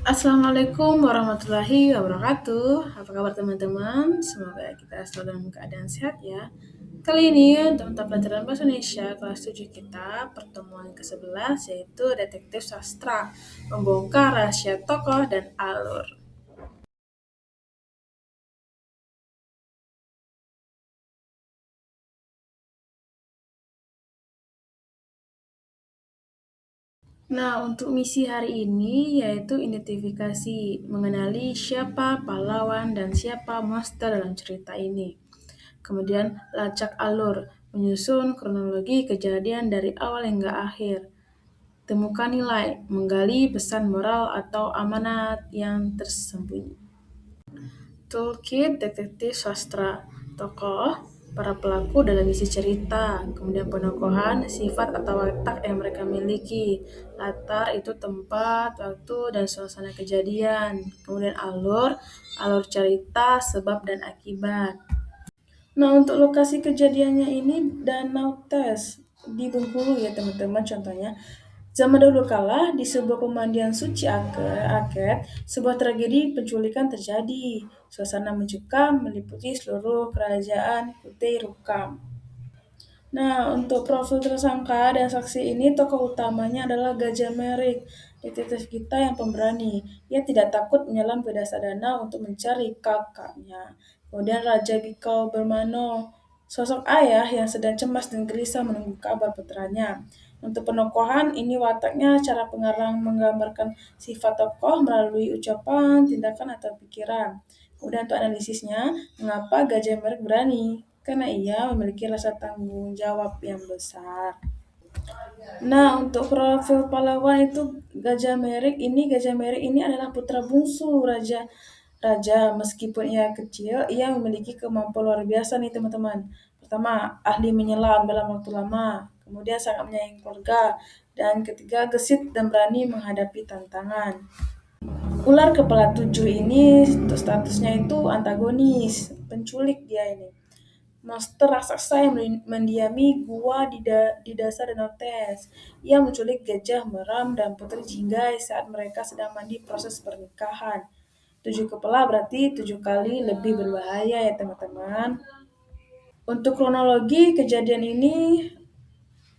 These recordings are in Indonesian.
Assalamualaikum warahmatullahi wabarakatuh. Apa kabar teman-teman? Semoga kita selalu dalam keadaan sehat ya. Kali ini untuk mata pelajaran bahasa Indonesia kelas 7 kita pertemuan ke-11 yaitu detektif sastra, membongkar rahasia tokoh dan alur. Nah, untuk misi hari ini yaitu identifikasi, mengenali siapa pahlawan dan siapa monster dalam cerita ini. Kemudian lacak alur, menyusun kronologi kejadian dari awal hingga akhir. Temukan nilai, menggali pesan moral atau amanat yang tersembunyi. Toolkit detektif sastra, tokoh, para pelaku dalam isi cerita, kemudian penokohan, sifat atau watak yang mereka miliki, latar itu tempat, waktu, dan suasana kejadian, kemudian alur cerita, sebab dan akibat. Nah, untuk lokasi kejadiannya ini Danau Tes di Bengkulu ya teman-teman contohnya. Zaman dahulu kala di sebuah pemandian suci Aket, sebuah tragedi penculikan terjadi. Suasana mencekam meliputi seluruh kerajaan Kutai Rukam. Nah, untuk profil tersangka dan saksi ini, tokoh utamanya adalah Gajah Merik, detektif kita yang pemberani. Ia tidak takut menyelam ke dasar danau untuk mencari kakaknya. Kemudian Raja Bikau Bermano, sosok ayah yang sedang cemas dan gelisah menunggu kabar putranya. Untuk penokohan, ini wataknya cara pengarang menggambarkan sifat tokoh melalui ucapan, tindakan, atau pikiran. Kemudian untuk analisisnya, mengapa Gajah Merik berani? Karena ia memiliki rasa tanggung jawab yang besar. Nah, untuk profil pahlawan itu Gajah Merik ini adalah putra bungsu raja. Meskipun ia kecil, ia memiliki kemampuan luar biasa nih teman-teman. Pertama, ahli menyelam dalam waktu lama. Kemudian sangat menyayangi keluarga. Dan ketiga, gesit dan berani menghadapi tantangan. Ular kepala tujuh ini statusnya itu antagonis, penculik dia ini. Monster raksasa yang mendiami gua di dasar Danau Tes. Ia menculik Gajah Meram dan Putri Jinggai saat mereka sedang mandi proses pernikahan. Tujuh kepala berarti 7 kali lebih berbahaya ya teman-teman. Untuk kronologi kejadian ini,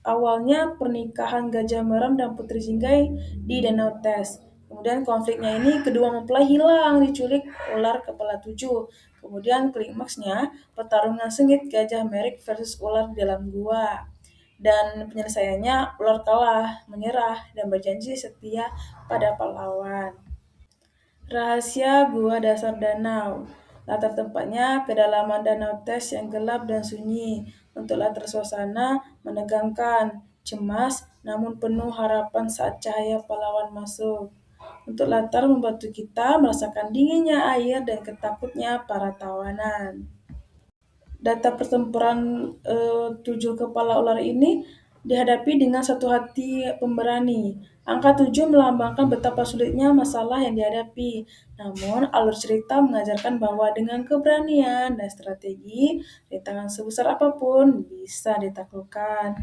awalnya pernikahan Gajah Meram dan Putri Jinggai di Danau Tes. Kemudian konfliknya ini kedua mempelai hilang diculik ular kepala tujuh. Kemudian klimaksnya pertarungan sengit Gajah Merik versus ular di dalam gua. Dan penyelesaiannya ular kalah, menyerah, dan berjanji setia pada pahlawan. Rahasia Gua Dasar Danau. Latar tempatnya kedalaman Danau Tes yang gelap dan sunyi. Untuk latar suasana menegangkan, cemas, namun penuh harapan saat cahaya pahlawan masuk. Untuk latar membantu kita merasakan dinginnya air dan ketakutnya para tawanan. Data pertempuran 7 kepala ular ini dihadapi dengan satu hati pemberani. Angka 7 melambangkan betapa sulitnya masalah yang dihadapi. Namun, alur cerita mengajarkan bahwa dengan keberanian dan strategi, rintangan sebesar apapun bisa ditaklukkan.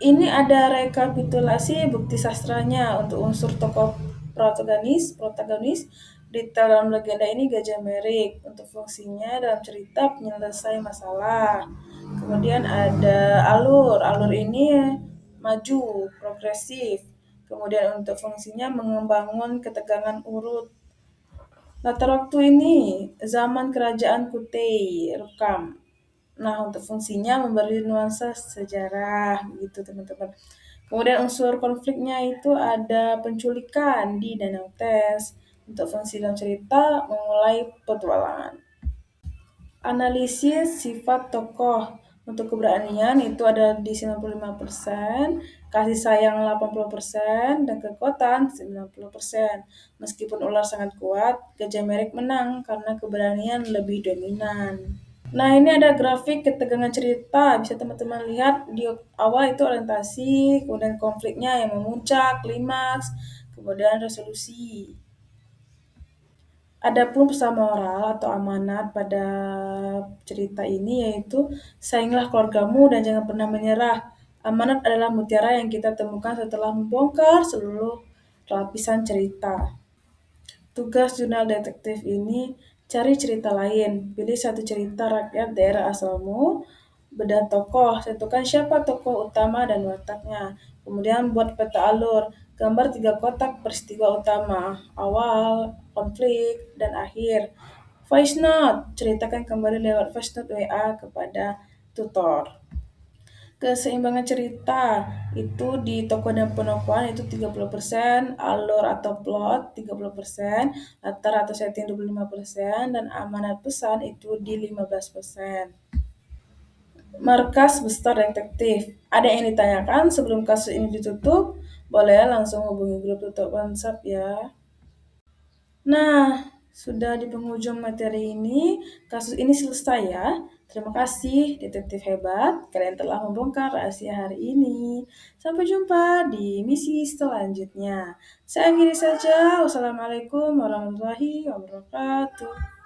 Ini ada rekapitulasi bukti sastranya untuk unsur tokoh protagonis di dalam legenda ini Gajah Merik. Untuk fungsinya dalam cerita penyelesai masalah. Kemudian ada alur ini maju, progresif. Kemudian untuk fungsinya membangun ketegangan urut. Latar waktu ini zaman kerajaan Kutai Rukam. Nah, untuk fungsinya memberi nuansa sejarah gitu teman-teman. Kemudian unsur konfliknya itu ada penculikan di Danau Tes. Untuk fungsi dalam cerita memulai petualangan. Analisis sifat tokoh. Untuk keberanian itu ada di 95%, kasih sayang 80%, dan kekuatan 90%. Meskipun ular sangat kuat, Gajah Merik menang karena keberanian lebih dominan. Nah, ini ada grafik ketegangan cerita. Bisa teman-teman lihat di awal itu orientasi, kemudian konfliknya yang memuncak, klimaks, kemudian resolusi. Adapun pesan moral atau amanat pada cerita ini yaitu sayangilah keluargamu dan jangan pernah menyerah. Amanat adalah mutiara yang kita temukan setelah membongkar seluruh lapisan cerita. Tugas jurnal detektif ini cari cerita lain. Pilih satu cerita rakyat daerah asalmu, bedah tokoh, tentukan siapa tokoh utama dan wataknya. Kemudian buat peta alur, gambar 3 kotak peristiwa utama, awal, konflik, dan akhir. Voice note, ceritakan kembali lewat voice note WA kepada tutor. Keseimbangan cerita itu di tokoh dan penokohan itu 30%, alur atau plot 30%, latar atau setting 25%, dan amanat pesan itu di 15%. Markas Besar Detektif. Ada yang ditanyakan sebelum kasus ini ditutup? Boleh langsung hubungi grup tutup WhatsApp ya. Nah, sudah di penghujung materi ini, kasus ini selesai ya. Terima kasih, detektif hebat. Kalian telah membongkar rahasia hari ini. Sampai jumpa di misi selanjutnya. Saya akhiri saja. Wassalamualaikum warahmatullahi wabarakatuh.